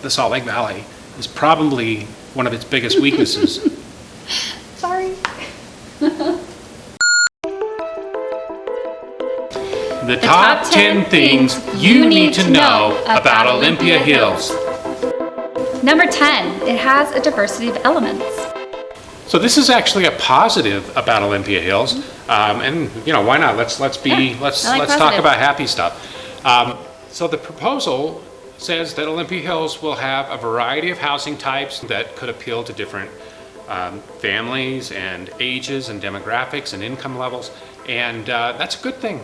the Salt Lake Valley is probably one of its biggest weaknesses. Sorry. The top 10 things you need to know about Olympia Hills. Number 10, it has a diversity of elements. So this is actually a positive about Olympia Hills, and why not? Let's talk about happy stuff. So the proposal says that Olympia Hills will have a variety of housing types that could appeal to different families and ages and demographics and income levels, and that's a good thing.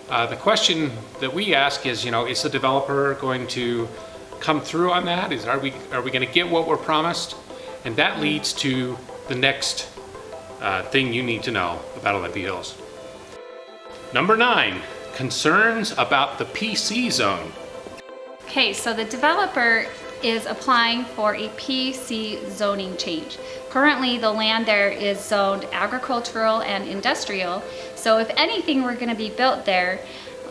The question that we ask is, is the developer going to come through on that? Are we going to get what we're promised? And that leads to the next thing you need to know about Olympia Hills. Number 9, concerns about the PC zone. Okay, so the developer is applying for a PC zoning change. Currently, the land there is zoned agricultural and industrial. So if anything were going to be built there,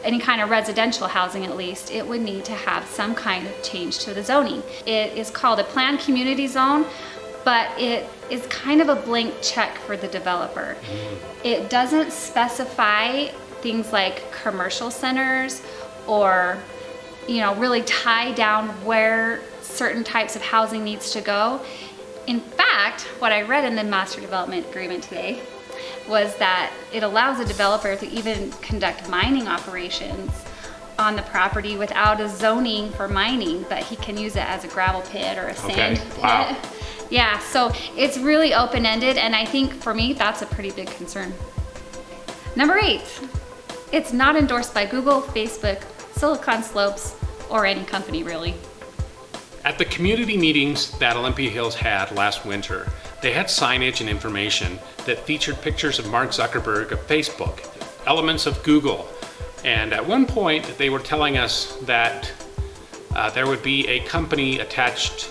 any kind of residential housing at least, it would need to have some kind of change to the zoning. It is called a planned community zone, but it is kind of a blank check for the developer. It doesn't specify things like commercial centers or really tie down where certain types of housing needs to go. In fact, what I read in the master development agreement today was that it allows a developer to even conduct mining operations on the property without a zoning for mining, but he can use it as a gravel pit or a sand pit. Wow. Yeah, so it's really open-ended, and I think for me, that's a pretty big concern. Number 8, it's not endorsed by Google, Facebook, Silicon Slopes, or any company really. At the community meetings that Olympia Hills had last winter, they had signage and information that featured pictures of Mark Zuckerberg of Facebook, elements of Google, and at one point they were telling us that there would be a company attached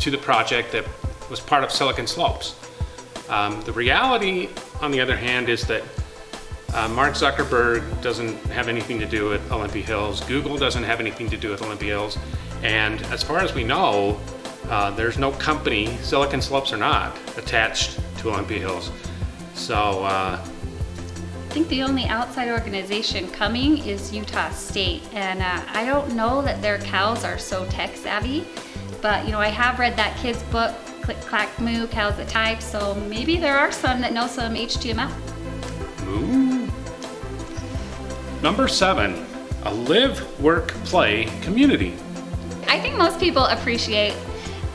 to the project that was part of Silicon Slopes. The reality, on the other hand, is that Mark Zuckerberg doesn't have anything to do with Olympia Hills. Google doesn't have anything to do with Olympia Hills. And as far as we know, there's no company, Silicon Slopes or not, attached to Olympia Hills. So I think the only outside organization coming is Utah State. And I don't know that their cows are so tech savvy, but I have read that kid's book, Click Clack Moo, Cows That Type, so maybe there are some that know some HTML. Ooh. Number 7, a live, work, play community. I think most people appreciate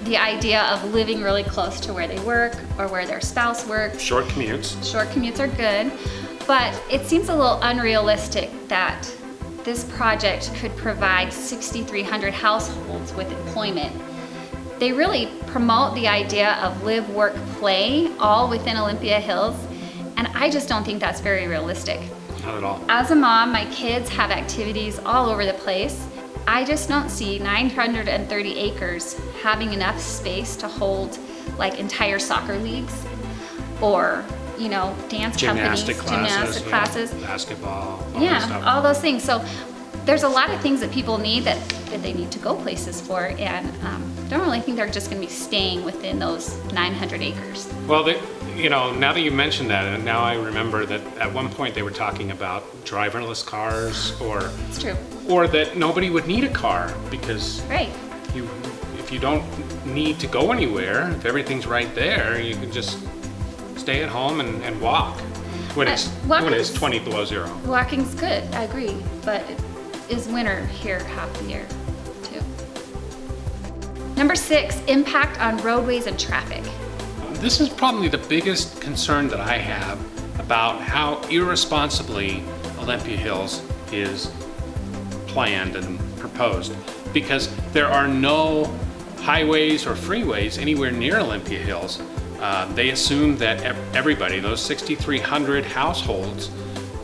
the idea of living really close to where they work or where their spouse works. Short commutes. Short commutes are good, but it seems a little unrealistic that this project could provide 6,300 households with employment. They really promote the idea of live, work, play all within Olympia Hills, and I just don't think that's very realistic. Not at all. As a mom, my kids have activities all over the place. I just don't see 930 acres having enough space to hold like entire soccer leagues or, dance Gymnastic companies, gymnastic classes, basketball, all those things. So there's a lot of things that people need that they need to go places for, and don't really think they're just going to be staying within those 900 acres. Well, now that you mentioned that, and now I remember that at one point they were talking about driverless cars, It's true. or that nobody would need a car because Right. if you don't need to go anywhere, if everything's right there, you can just stay at home and walk when it's 20 below zero. Walking's good, I agree, but it is winter here half the year too. Number 6, impact on roadways and traffic. This is probably the biggest concern that I have about how irresponsibly Olympia Hills is planned and proposed, because there are no highways or freeways anywhere near Olympia Hills. They assume that everybody, those 6,300 households,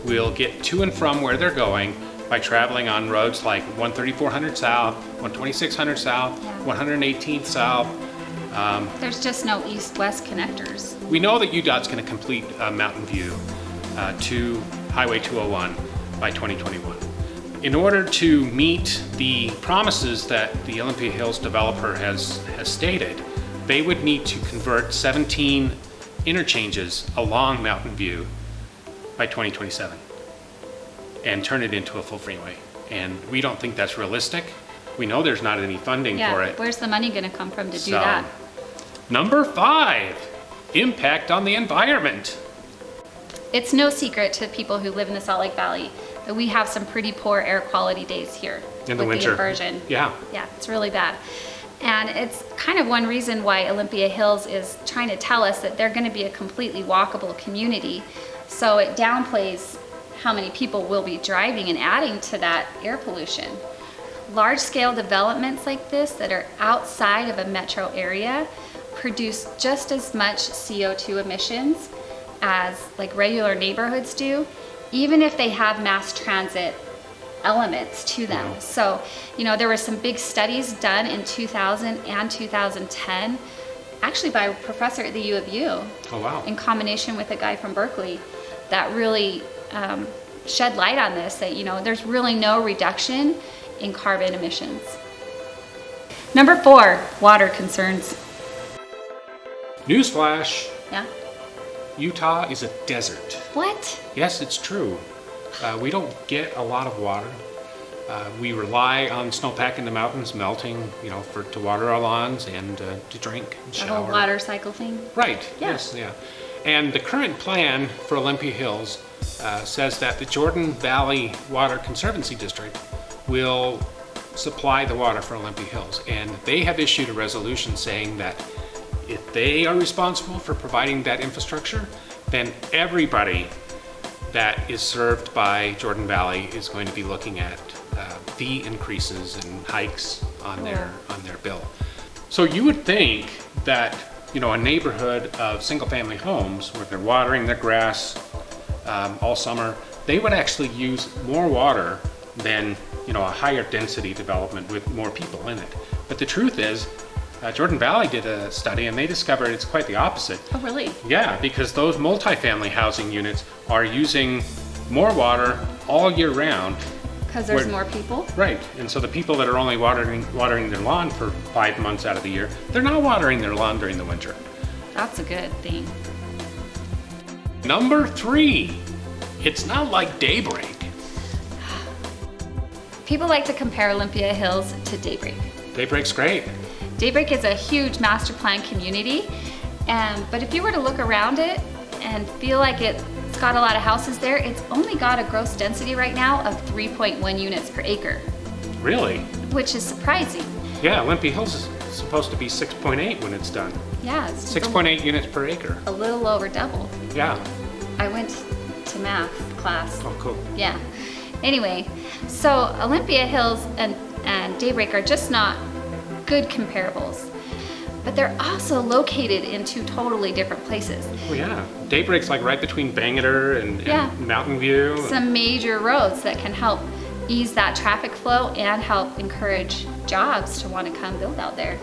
will get to and from where they're going by traveling on roads like 13400 South, 12600 South, 118th South. There's just no east-west connectors. We know that UDOT's going to complete Mountain View to Highway 201 by 2021. in order to meet the promises that the Olympia Hills developer has stated, they would need to convert 17 interchanges along Mountain View by 2027 and turn it into a full freeway. And we don't think that's realistic. We know there's not any funding for it. Where's the money gonna come from to do that? Number 5, impact on the environment. It's no secret to people who live in the Salt Lake Valley that we have some pretty poor air quality days here. In the with winter. The inversion. Yeah. Yeah, it's really bad. And it's kind of one reason why Olympia Hills is trying to tell us that they're gonna be a completely walkable community. So it downplays how many people will be driving and adding to that air pollution. Large-scale developments like this that are outside of a metro area produce just as much CO2 emissions as like regular neighborhoods do, even if they have mass transit elements to them. Wow. So, you know, there were some big studies done in 2000 and 2010, actually by a professor at the U of U, Oh, wow. in combination with a guy from Berkeley, that really shed light on this, that, you know, there's really no reduction in carbon emissions. Number 4, water concerns. Newsflash, Yeah? Utah is a desert. What? Yes, it's true. We don't get a lot of water. We rely on snowpack in the mountains melting, you know, to water our lawns and to drink and The shower. whole water cycle thing? Right, Yeah. yes, yeah. And the current plan for Olympia Hills says that the Jordan Valley Water Conservancy District will supply the water for Olympia Hills. And they have issued a resolution saying that if they are responsible for providing that infrastructure, then everybody that is served by Jordan Valley is going to be looking at fee increases and hikes on their bill. So you would think that, you know, a neighborhood of single-family homes where they're watering their grass all summer, they would actually use more water than, you know, a higher density development with more people in it. But the truth is, Jordan Valley did a study and they discovered it's quite the opposite. Oh, really? Yeah, because those multifamily housing units are using more water all year round. Because there's Where- more people? Right, and so the people that are only watering their lawn for 5 months out of the year, they're not watering their lawn during the winter. That's a good thing. Number 3, it's not like Daybreak. People like to compare Olympia Hills to Daybreak. Daybreak's great. Daybreak is a huge master plan community, but if you were to look around it and feel like it's got a lot of houses there, it's only got a gross density right now of 3.1 units per acre, Really? which is surprising. Yeah, Olympia Hills is supposed to be 6.8 when it's done. Yeah, it's 6.8 units per acre. a little over double. Yeah. I went to math class. Oh, cool. Yeah. Anyway, so Olympia Hills and Daybreak are just not good comparables, but they're also located in 2 totally different places. Oh, yeah. Daybreak's like right between Bangor and Yeah. Mountain View. Some major roads that can help ease that traffic flow and help encourage jobs to want to come build out there.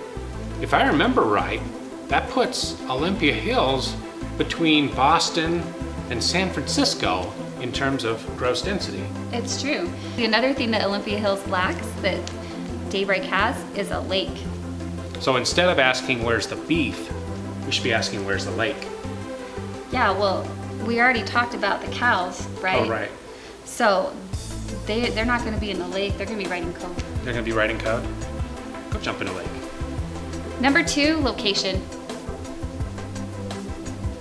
If I remember right, that puts Olympia Hills between Boston and San Francisco in terms of gross density. It's true. Another thing that Olympia Hills lacks that Daybreak has is a lake. So instead of asking where's the beef, we should be asking where's the lake. Yeah, well, we already talked about the cows, right? Oh, right. So they're not going to be in the lake, they're going to be right in cove. They're going to be riding code. Go jump in a lake. Number 2, location.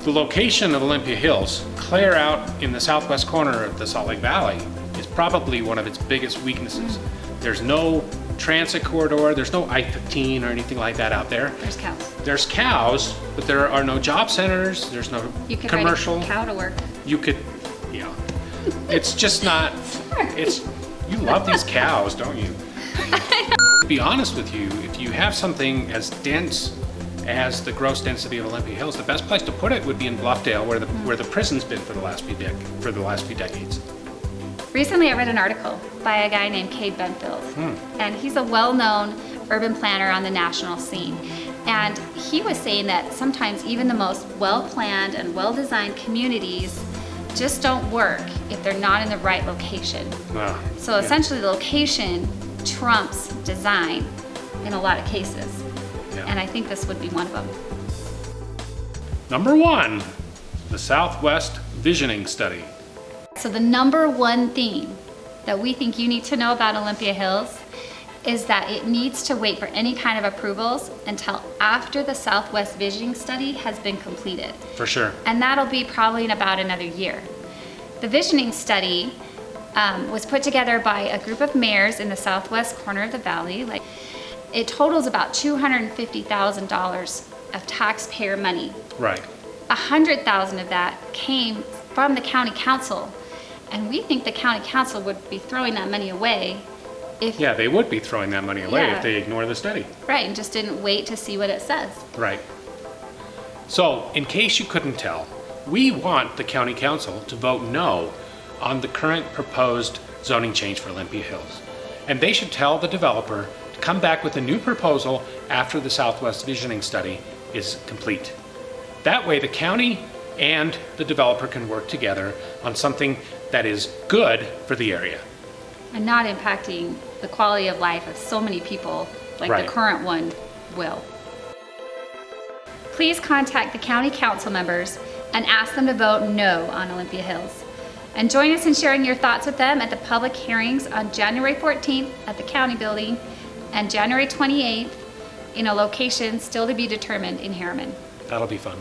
The location of Olympia Hills, clear out in the southwest corner of the Salt Lake Valley, is probably one of its biggest weaknesses. There's no transit corridor, there's no I-15 or anything like that out there. There's cows. There's cows, but there are no job centers, there's no You could commercial. ride a cow to work. You could, yeah. It's just not, you love these cows, don't you? To be honest with you, if you have something as dense as the gross density of Olympia Hills, the best place to put it would be in Bluffdale, where the prison's been for the last few decades. Recently, I read an article by a guy named Cade Benfield, and he's a well-known urban planner on the national scene. And he was saying that sometimes even the most well-planned and well-designed communities just don't work if they're not in the right location. Ah, So essentially, the location trumps design in a lot of cases. yeah. And I think this would be one of them. Number 1, the Southwest Visioning Study. So the number one thing that we think you need to know about Olympia Hills is that it needs to wait for any kind of approvals until after the Southwest Visioning Study has been completed. For sure. And that'll be probably in about another year. The Visioning Study was put together by a group of mayors in the southwest corner of the valley. It totals about $250,000 of taxpayer money. Right. 100,000 of that came from the county council. And we think the county council would be throwing that money away if, Yeah, they would be throwing that money away Yeah. if they ignore the study. right, and just didn't wait to see what it says. Right. So, in case you couldn't tell, we want the county council to vote no on the current proposed zoning change for Olympia Hills. And they should tell the developer to come back with a new proposal after the Southwest Visioning Study is complete. That way the county and the developer can work together on something that is good for the area. And not impacting the quality of life of so many people like Right. the current one will. Please contact the county council members and ask them to vote no on Olympia Hills. And join us in sharing your thoughts with them at the public hearings on January 14th at the county building and January 28th in a location still to be determined in Harriman. That'll be fun.